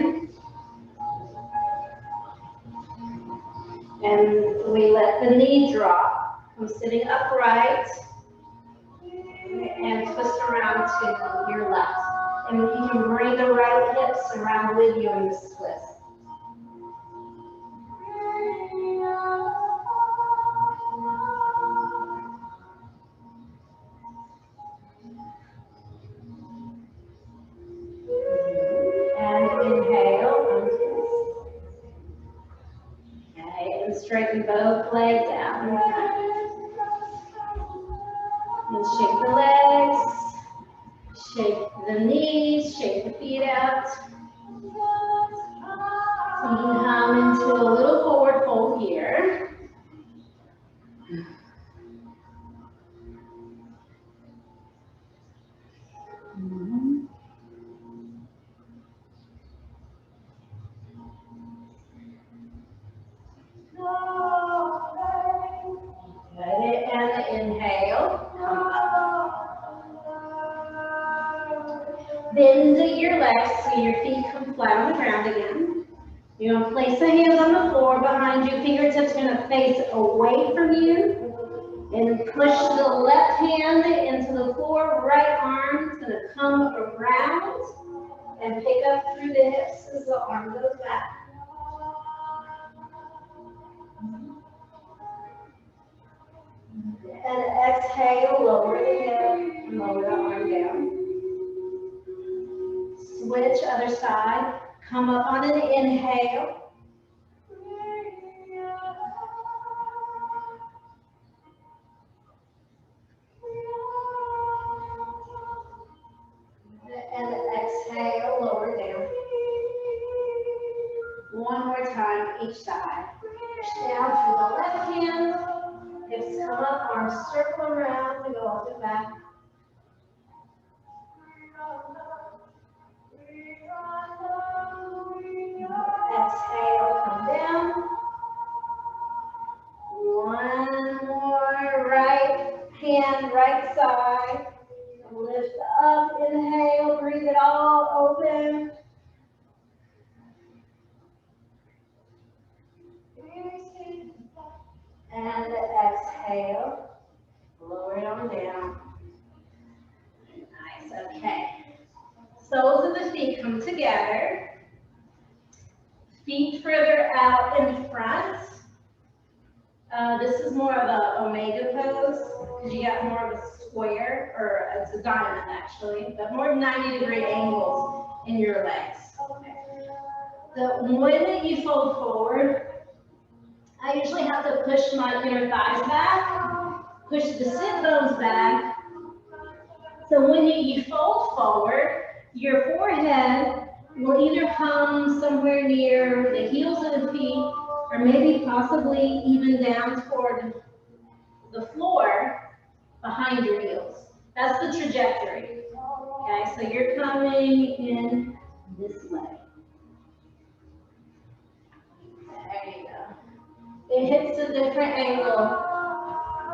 And we let the knee drop. I'm sitting upright and twist around to your left. And you can bring the right hips around with you in this twist. And inhale, untwist. Okay, and straighten both legs out in front. And shake the legs, shake the knees, shake the feet out. So you can come into a little forward fold here. Good, and inhale, come up. Bend your legs so your feet come flat on the ground again. You're going to place the hands on the floor behind you. Fingertips are going to face away from you. And push the left hand into the floor. Right arm is going to come around and pick up through the hips as the arm goes back. And exhale, lower the hip and lower the arm down. Switch other side. Come up on an inhale. And exhale, lower down. One more time, each side. Push down through the left hand. Hips come up, arms circle around, and go up and back. Exhale, come down. One more, right hand, right side. Lift up, inhale, breathe it all open. And exhale, lower it on down. Nice, okay. Soles of the feet come together. Feet further out in front. This is more of a omega pose because you got more of a square, or it's a diamond actually, but more 90-degree angles in your legs. So when you fold forward, I usually have to push my inner thighs back, push the sit bones back. So when you fold forward, your forehead will either come somewhere near the heels of the feet, or maybe possibly even down toward the floor behind your heels. That's the trajectory. Okay, so you're coming in this way. There you go. It hits a different angle,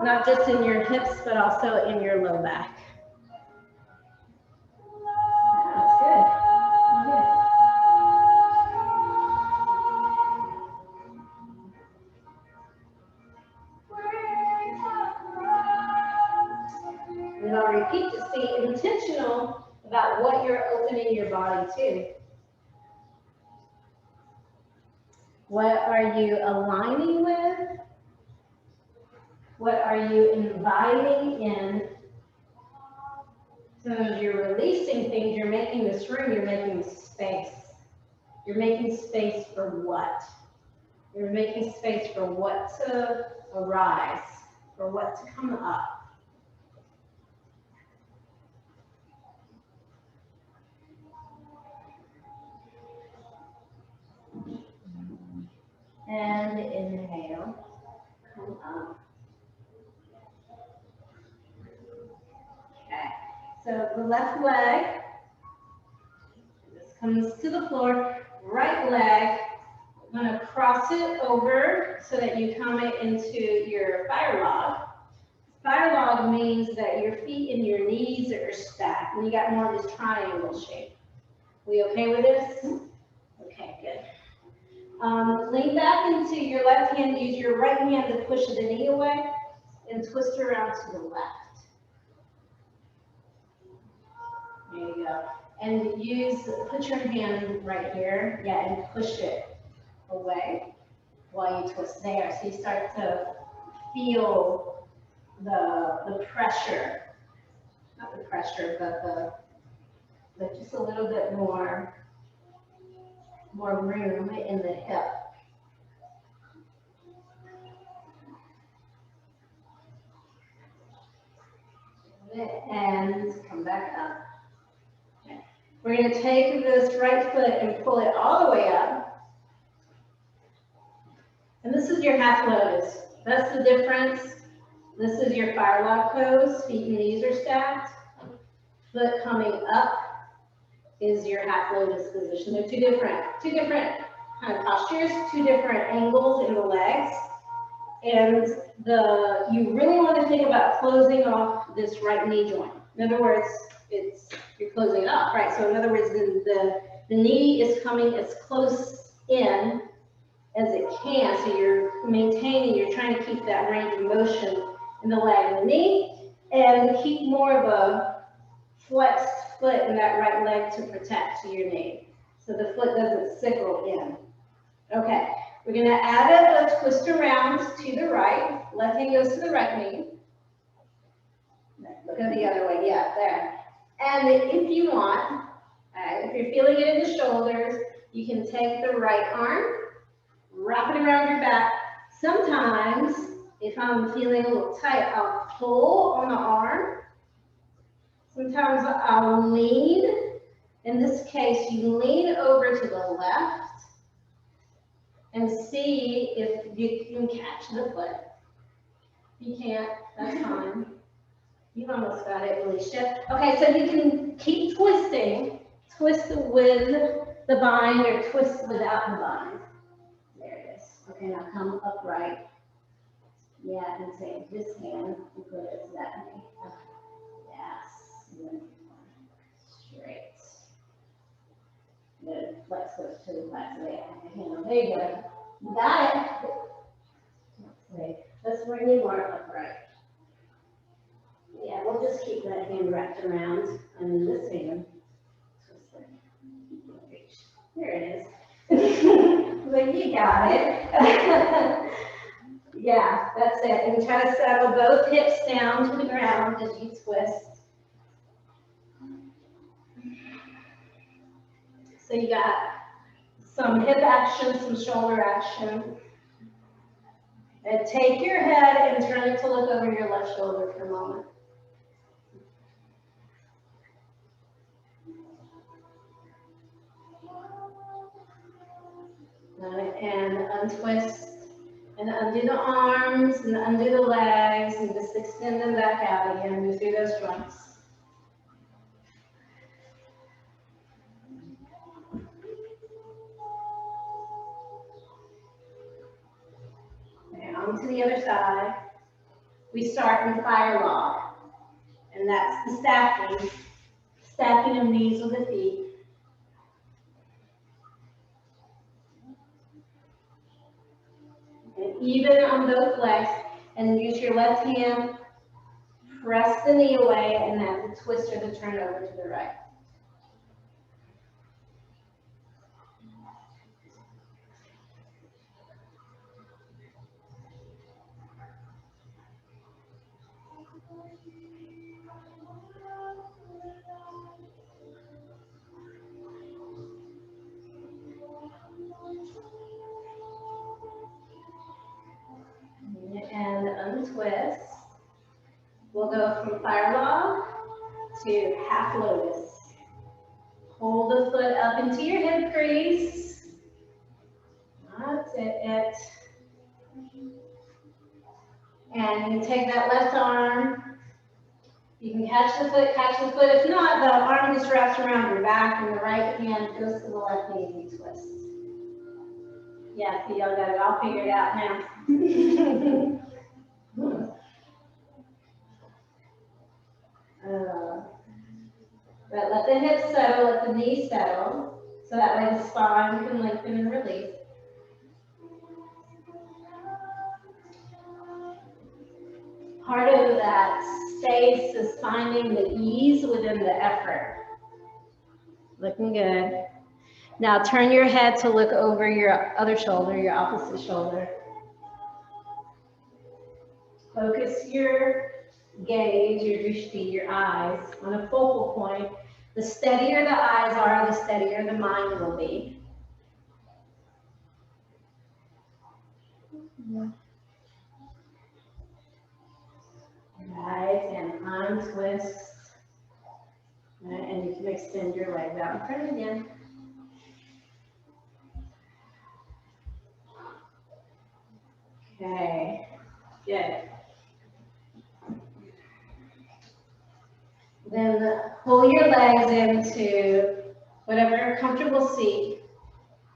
not just in your hips, but also in your low back. That's good. Okay. And I'll repeat to see in about what you're opening your body to. What are you aligning with? What are you inviting in? So as you're releasing things, you're making this room, you're making space. You're making space for what? You're making space for what to arise, for what to come up. And inhale, come up. Okay, so the left leg, this comes to the floor, right leg, I'm going to cross it over so that you come into your fire log. Fire log means that your feet and your knees are stacked, and you got more of this triangle shape. We okay with this? Okay, good. Lean back into your left hand, use your right hand to push the knee away, and twist around to the left. There you go. And put your hand right here, yeah, and push it away while you twist there. So you start to feel the pressure, not the pressure, but just a little bit more room in the hip. And come back up. Okay. We're going to take this right foot and pull it all the way up. And this is your half lotus. That's the difference. This is your fire log pose. Feet and knees are stacked. Foot coming up is your half lotus position. They're two different kind of postures, two different angles in the legs. And you really want to think about closing off this right knee joint. In other words, you're closing it off, right? So in other words, the knee is coming as close in as it can. So you're trying to keep that range of motion in the leg and the knee, and keep more of a flexed foot in that right leg to protect your knee. So the foot doesn't sickle in. Okay. We're going to add a twist around to the right. Left hand goes to the right knee. Look at the other way. Yeah, there. And if you want, if you're feeling it in the shoulders, you can take the right arm, wrap it around your back. Sometimes, if I'm feeling a little tight, I'll pull on the arm. Sometimes I'll lean. In this case, you lean over to the left and see if you can catch the foot. If you can't, that's fine. You've almost got it, Alicia. Okay, so you can keep twisting. Twist with the bind or twist without the bind. There it is. Okay, now come upright. Yeah, and say this hand and put it to that knee. Yes. And then straight. Good. Flex goes to the back of the hand. There you go. You got it. Let's bring you more upright. Yeah, we'll just keep that hand wrapped around and this hand. There it is. But you got it. Yeah, that's it. And try to settle both hips down to the ground as you twist. So you got some hip action, some shoulder action. And take your head and turn it to look over your left shoulder for a moment. And untwist and undo the arms and undo the legs and just extend them back out again. Move through those joints. On to the other side. We start in fire log, and that's the stacking of knees with the feet. And even on both legs, and use your left hand, press the knee away, and have the twister to turn over to the right. to half lotus. Hold the foot up into your hip crease. That's it. And you take that left arm. You can catch the foot, catch the foot. If not, the arm just wraps around your back and the right hand goes to the left knee and you twist. Yeah, see, y'all got it all figured out now. But let the hips settle, let the knees settle, so that way the spine can lengthen and release. Part of that space is finding the ease within the effort. Looking good. Now turn your head to look over your other shoulder, your opposite shoulder. Focus your gaze, your drishti, your eyes on a focal point. The steadier the eyes are, the steadier the mind will be. Right, and arm twist. Right, and you can extend your legs out in front again. Okay, good. Then pull your legs into whatever comfortable seat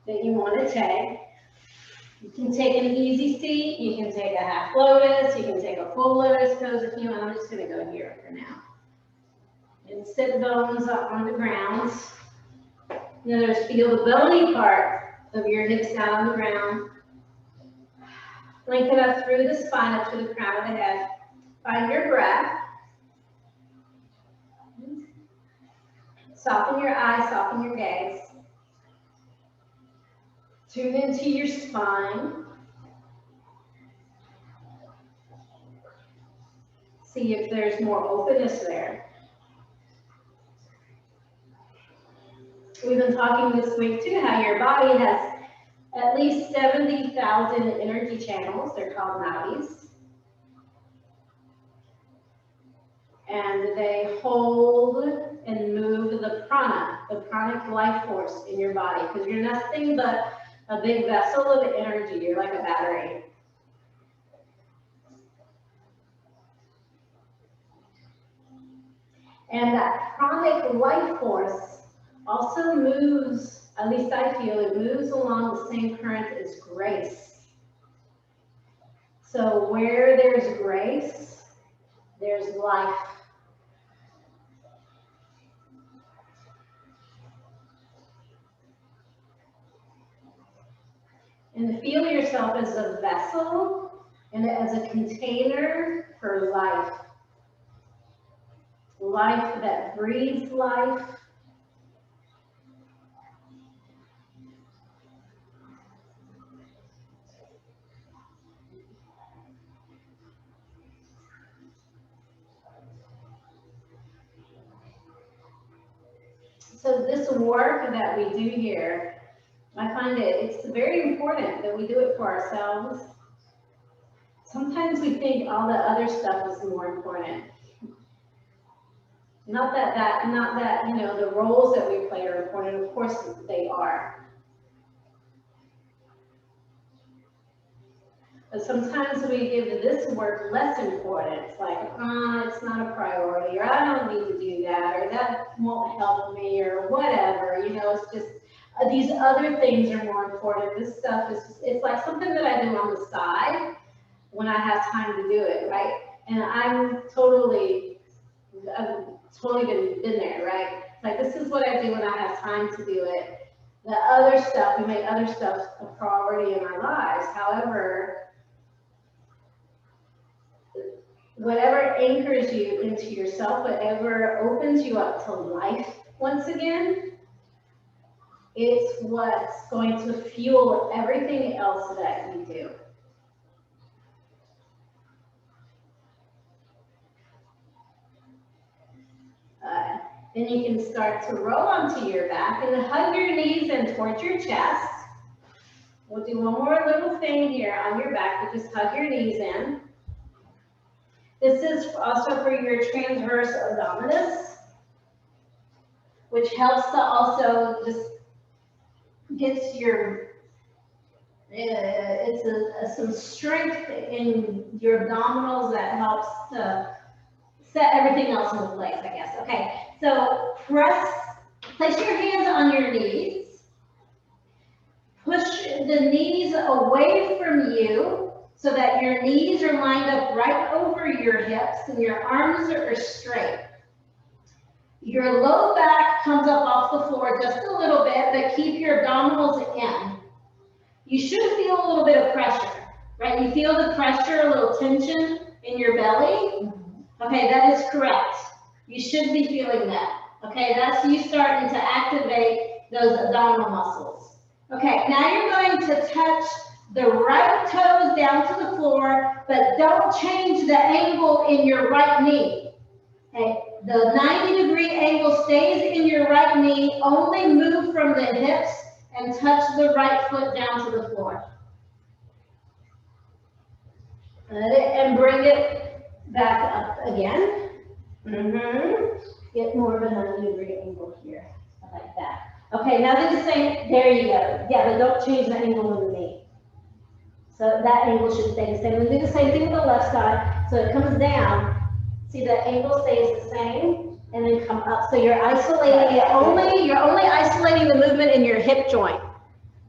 that you want to take. You can take an easy seat, you can take a half lotus, you can take a full lotus pose if you want. I'm just going to go here for now. And sit bones up on the ground. Notice, feel the bony part of your hips down on the ground. Lengthen up through the spine up to the crown of the head. Find your breath. Soften your eyes, soften your gaze. Tune into your spine. See if there's more openness there. We've been talking this week too, how your body has at least 70,000 energy channels. They're called nadis. And they hold and move the pranic life force in your body, because you're nothing but a big vessel of energy. You're like a battery. And that pranic life force also moves, at least I feel, it moves along the same current as grace. So where there's grace, there's life. And feel yourself as a vessel and as a container for life. Life that breathes life. So this work that we do here, I find it's very important that we do it for ourselves. Sometimes we think all the other stuff is more important. Not that, you know, the roles that we play are important. Of course they are. But sometimes we give this work less importance, like, it's not a priority, or I don't need to do that, or that won't help me, or whatever. You know, it's just these other things are more important. This stuff is, it's like something that I do on the side when I have time to do it, right? And I've totally been there, right? Like, this is what I do when I have time to do it. The other stuff, we make other stuff a priority in our lives. However, whatever anchors you into yourself, whatever opens you up to life once again, it's what's going to fuel everything else that you do. Then you can start to roll onto your back and hug your knees in towards your chest. We'll do one more little thing here on your back, but just hug your knees in. This is also for your transverse abdominis. which helps to also just gets your, some strength in your abdominals that helps to set everything else into place, I guess. Okay, so place your hands on your knees. Push the knees away from you so that your knees are lined up right over your hips and your arms are straight. Your low back comes up off the floor just a little bit, but keep your abdominals in. You should feel a little bit of pressure, right? You feel the pressure, a little tension in your belly? Okay, that is correct. You should be feeling that. Okay, that's you starting to activate those abdominal muscles. Okay, now you're going to touch the right toes down to the floor, but don't change the angle in your right knee. Okay, the 90-degree angle stays in your right knee, only move from the hips and touch the right foot down to the floor. And bring it back up again. Get more of a 90-degree angle here, like that. Okay, now do the same. There you go. Yeah, but don't change the angle in the knee. So that angle should stay the same. And do the same thing with the left side. So it comes down. See, the angle stays the same, and then come up. So you're isolating it you're only isolating the movement in your hip joint.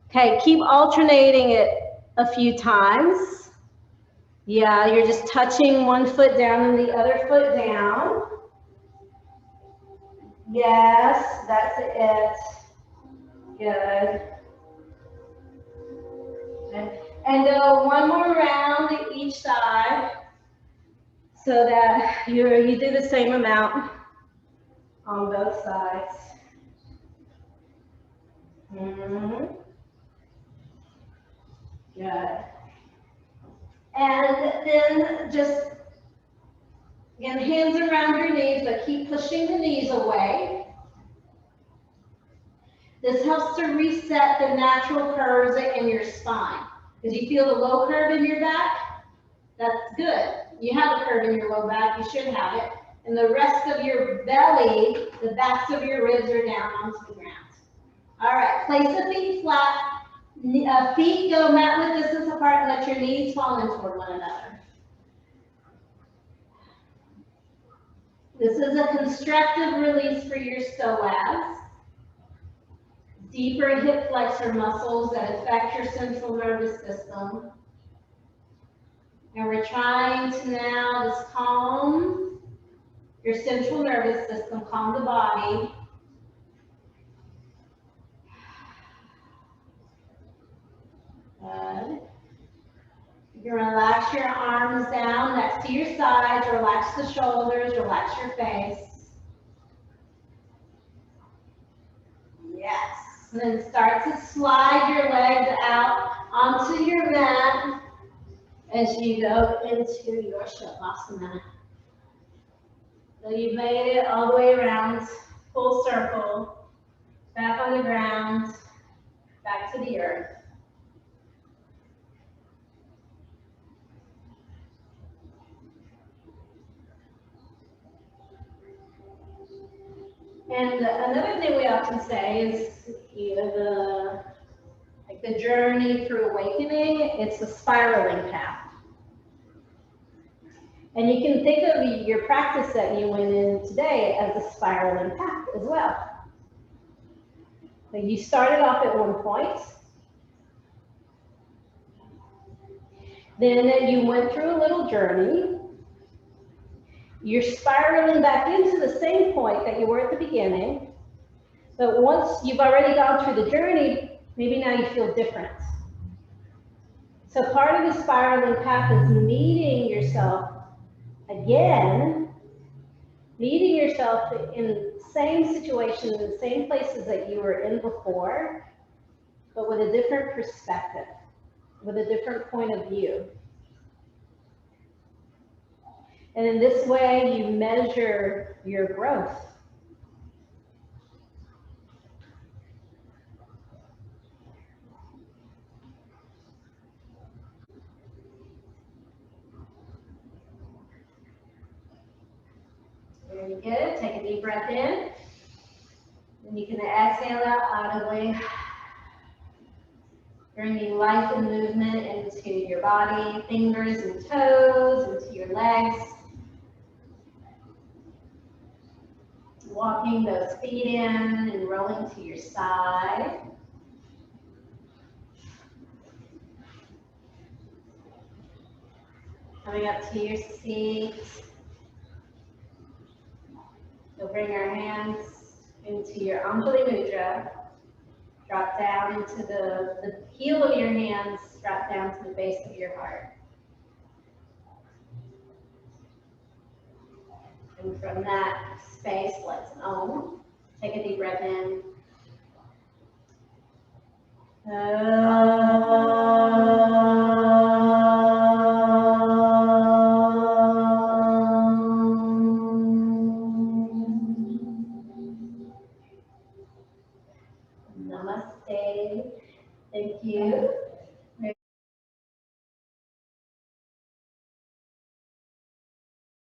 Okay, keep alternating it a few times. Yeah, you're just touching one foot down and the other foot down. Yes, that's it. Good. And go one more round each side so that you do the same amount on both sides. Good. And then just, again, hands around your knees, but keep pushing the knees away. This helps to reset the natural curves in your spine. Because you feel the low curve in your back, that's good. You have a curve in your low back, you should have it. And the rest of your belly, the backs of your ribs are down onto the ground. All right, place the feet flat. Feet go mat width distance apart and let your knees fall in toward one another. This is a constructive release for your psoas. Deeper hip flexor muscles that affect your central nervous system. And we're trying to now just calm your central nervous system, calm the body. Good. You can relax your arms down next to your sides, relax the shoulders, relax your face. Yes. And then start to slide your legs out onto your mat as you go into your shavasana. So you've made it all the way around, full circle, back on the ground, back to the earth. And another thing we often say is, the journey through awakening, it's a spiraling path. And you can think of your practice that you went in today as a spiraling path as well. So you started off at one point, then you went through a little journey. You're spiraling back into the same point that you were at the beginning, but once you've already gone through the journey, maybe now you feel different. So part of the spiraling path is meeting yourself again, meeting yourself in the same situations, in the same places that you were in before, but with a different perspective, with a different point of view. And in this way, you measure your growth. Very good. Take a deep breath in. And you can exhale out audibly, bringing life and movement into your body, fingers and toes, into your legs. Walking those feet in and rolling to your side. Coming up to your seat. We'll bring our hands into your Anjali Mudra. Drop down into the heel of your hands, drop down to the base of your heart. And from that space, let's Om. Take a deep breath in. Namaste. Thank you.